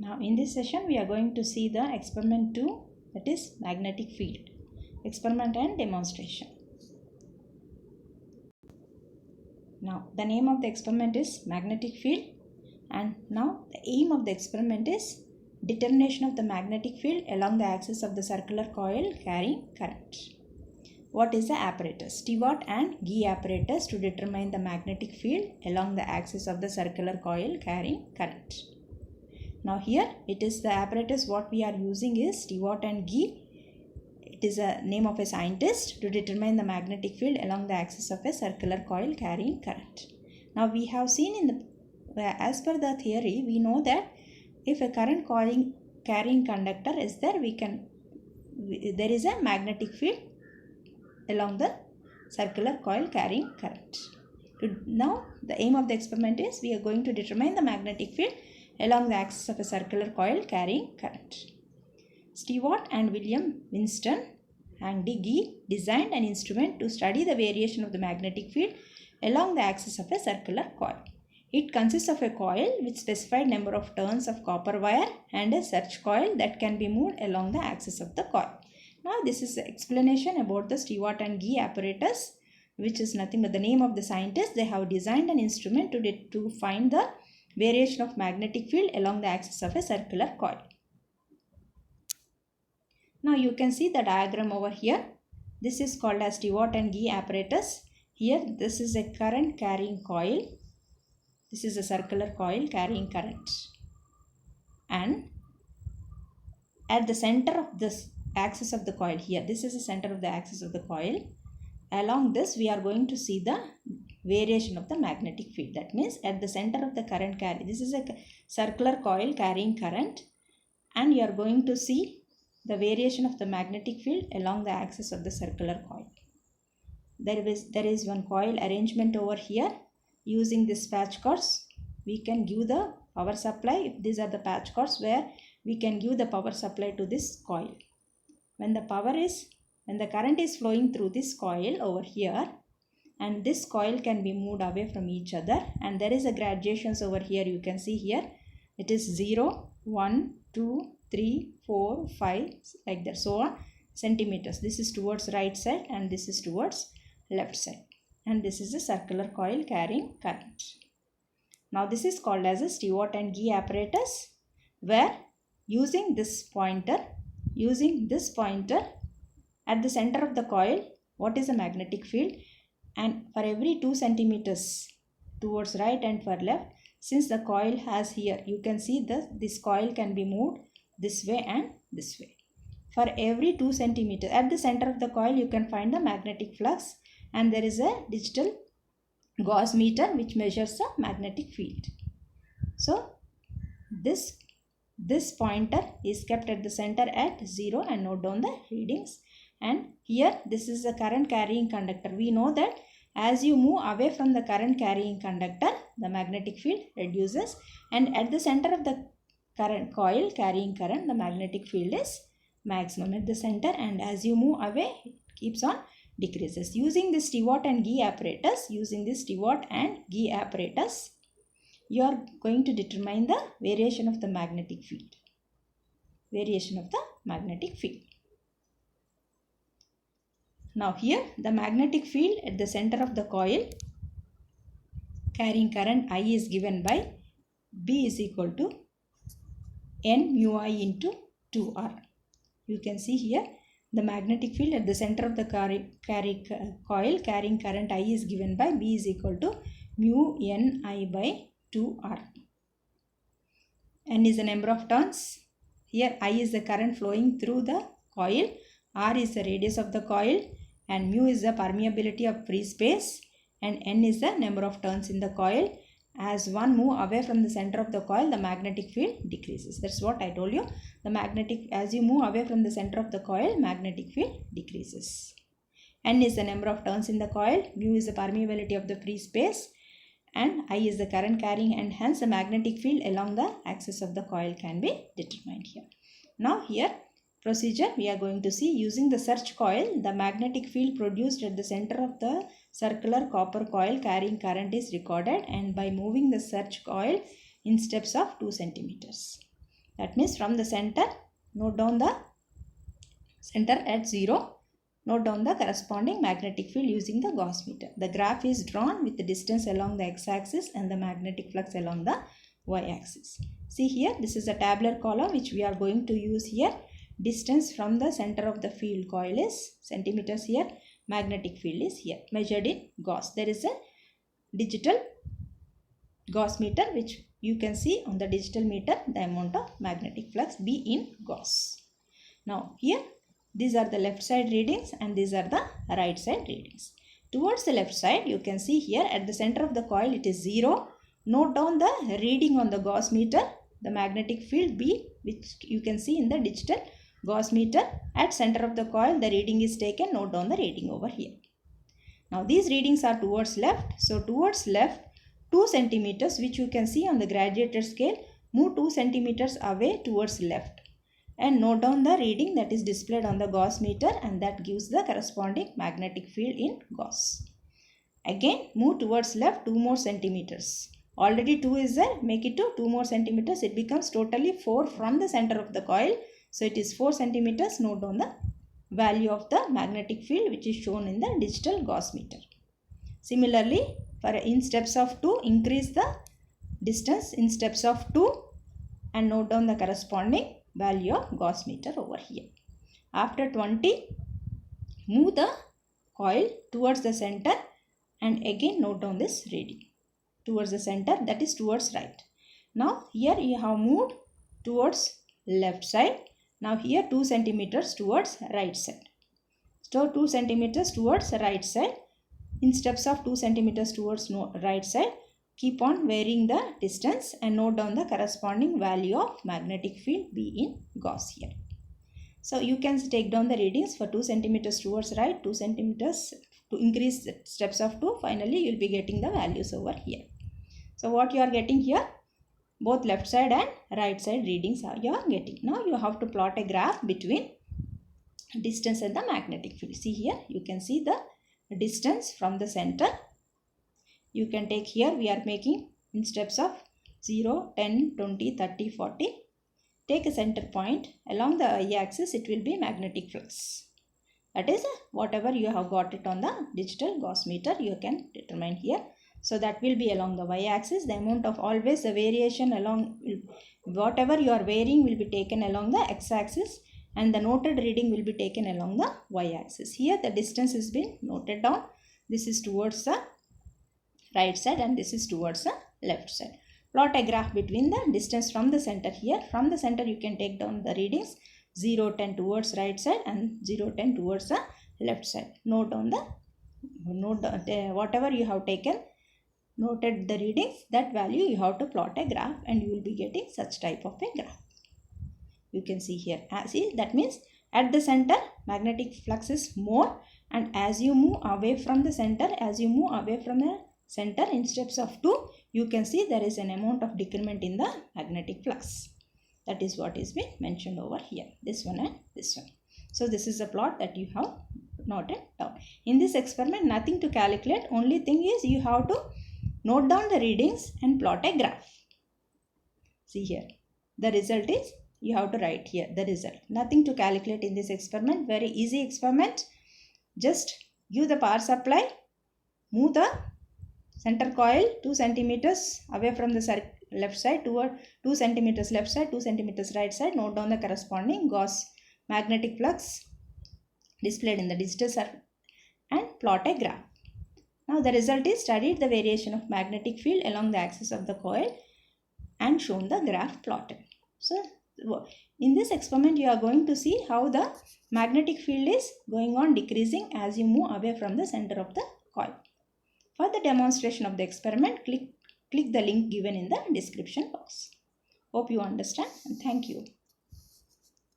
Now in this session we are going to see the experiment 2, that is magnetic field. Experiment and demonstration. Now the name of the experiment is magnetic field, and now the aim of the experiment is determination of the magnetic field along the axis of the circular coil carrying current. What is the apparatus? Stewart and Gee apparatus to determine the magnetic field along the axis of the circular coil carrying current. Now here it is the apparatus what we are using is Stewart and Gee. It is a name of a scientist to determine the magnetic field along the axis of a circular coil carrying current. Now we have seen as per the theory, we know that if a current carrying conductor is there, there is a magnetic field along the circular coil carrying current. Now the aim of the experiment is we are going to determine the magnetic field along the axis of a circular coil carrying current. Stewart and William Winston and Gee designed an instrument to study the variation of the magnetic field along the axis of a circular coil. It consists of a coil with specified number of turns of copper wire and a search coil that can be moved along the axis of the coil. Now this is the explanation about the Stewart and Gee apparatus, which is nothing but the name of the scientist. They have designed an instrument to find the variation of magnetic field along the axis of a circular coil. Now you can see the diagram over here. This is called as Stewart and Gee apparatus. Here this is a current carrying coil. This is a circular coil carrying current. And at the center of this axis of the coil here, this is the center of the axis of the coil. Along this we are going to see the variation of the magnetic field. That means at the center of the current this is a circular coil carrying current, and you are going to see the variation of the magnetic field along the axis of the circular coil. There is one coil arrangement over here. Using this patch cords we can give the power supply. These are the patch cords where we can give the power supply to this coil. When the current is flowing through this coil over here, and this coil can be moved away from each other, and there is a gradations over here. You can see here it is 0, 1, 2, 3, 4, 5 like that, so on centimeters. This is towards right side and this is towards left side, and this is a circular coil carrying current. Now this is called as a Stewart and Gee apparatus, where using this pointer at the center of the coil, what is the magnetic field, and for every 2 centimeters towards right and for left, since the coil has here, you can see this coil can be moved this way and this way. For every 2 centimeters at the center of the coil you can find the magnetic flux, and there is a digital gauge meter which measures the magnetic field. So this pointer is kept at the center at 0 and note down the readings. And here this is a current carrying conductor. We know that as you move away from the current carrying conductor, the magnetic field reduces, and at the center of the current coil carrying current, the magnetic field is maximum at the center, and as you move away it keeps on decreases. Using this Stewart and Gee apparatus, you are going to determine the variation of the magnetic field. Now here the magnetic field at the center of the coil carrying current I is given by B is equal to N mu I into 2R. You can see here the magnetic field at the center of the coil carrying current I is given by B is equal to mu N I by 2R. N is the number of turns. Here I is the current flowing through the coil, R is the radius of the coil, and mu is the permeability of free space, and N is the number of turns in the coil. As one move away from the center of the coil, the magnetic field decreases. That's what I told you. As you move away from the center of the coil, magnetic field decreases. N is the number of turns in the coil, mu is the permeability of the free space, and I is the current carrying, and hence the magnetic field along the axis of the coil can be determined here. Now here procedure we are going to see. Using the search coil, the magnetic field produced at the center of the circular copper coil carrying current is recorded, and by moving the search coil in steps of 2 centimeters. That means from the center, note down the center at 0. Note down the corresponding magnetic field using the Gauss meter. The graph is drawn with the distance along the x-axis and the magnetic flux along the y-axis. See here, this is a tabular column which we are going to use here. Distance from the center of the field coil is centimeters here. Magnetic field is here, measured in Gauss. There is a digital Gauss meter which you can see on the digital meter the amount of magnetic flux B in Gauss. Now here, these are the left side readings and these are the right side readings. Towards the left side, you can see here at the center of the coil it is 0. Note down the reading on the Gauss meter, the magnetic field B, which you can see in the digital Gauss meter. At center of the coil the reading is taken. Note down the reading over here. Now these readings are towards left. So towards left 2 centimeters, which you can see on the graduated scale, move 2 centimeters away towards left. And note down the reading that is displayed on the Gauss meter, and that gives the corresponding magnetic field in Gauss. Again move towards left 2 more centimeters. Already 2 is there, make it to 2 more centimeters. It becomes totally 4 from the center of the coil. So it is 4 centimeters. Note down the value of the magnetic field which is shown in the digital Gauss meter. Similarly, in steps of 2, increase the distance in steps of 2 and note down the corresponding value of Gauss meter over here. After 20, move the coil towards the center and again note down this reading towards the center, that is towards right. Now here you have moved towards left side. Now here 2 centimeters towards right side. So 2 centimeters towards right side. In steps of 2 centimeters towards right side, keep on varying the distance and note down the corresponding value of magnetic field B in Gauss here. So you can take down the readings for 2 centimeters towards right, 2 centimeters to increase the steps of 2. Finally, you will be getting the values over here. So what you are getting here, both left side and right side readings are you are getting. Now you have to plot a graph between distance and the magnetic field. See here, you can see the distance from the center. You can take here, we are making in steps of 0, 10, 20, 30, 40. Take a center point. Along the y-axis, it will be magnetic flux. That is whatever you have got it on the digital Gauss meter, you can determine here. So that will be along the y-axis. The amount of always the variation along whatever you are varying will be taken along the x-axis, and the noted reading will be taken along the y-axis. Here the distance has been noted down. This is towards the right side and this is towards the left side. Plot a graph between the distance from the center here. From the center you can take down the readings 0, 10 towards right side and 0, 10 towards the left side. Note down the whatever you have taken, noted the readings, that value you have to plot a graph and you will be getting such type of a graph. You can see here. See, that means at the center magnetic flux is more, and as you move away from the center, in steps of 2, you can see there is an amount of decrement in the magnetic flux. That is what is being mentioned over here. This one and this one. So this is a plot that you have noted down. In this experiment, nothing to calculate. Only thing is you have to note down the readings and plot a graph. See here. The result is, you have to write here the result. Nothing to calculate in this experiment. Very easy experiment. Just give the power supply. Move the center coil 2 centimeters away from the left side toward 2 centimeters left side, 2 centimeters right side. Note down the corresponding Gauss magnetic flux displayed in the digital circuit and plot a graph. Now the result is studied the variation of magnetic field along the axis of the coil and shown the graph plotted. So in this experiment you are going to see how the magnetic field is going on decreasing as you move away from the center of the coil. For the demonstration of the experiment, click the link given in the description box. Hope you understand and thank you.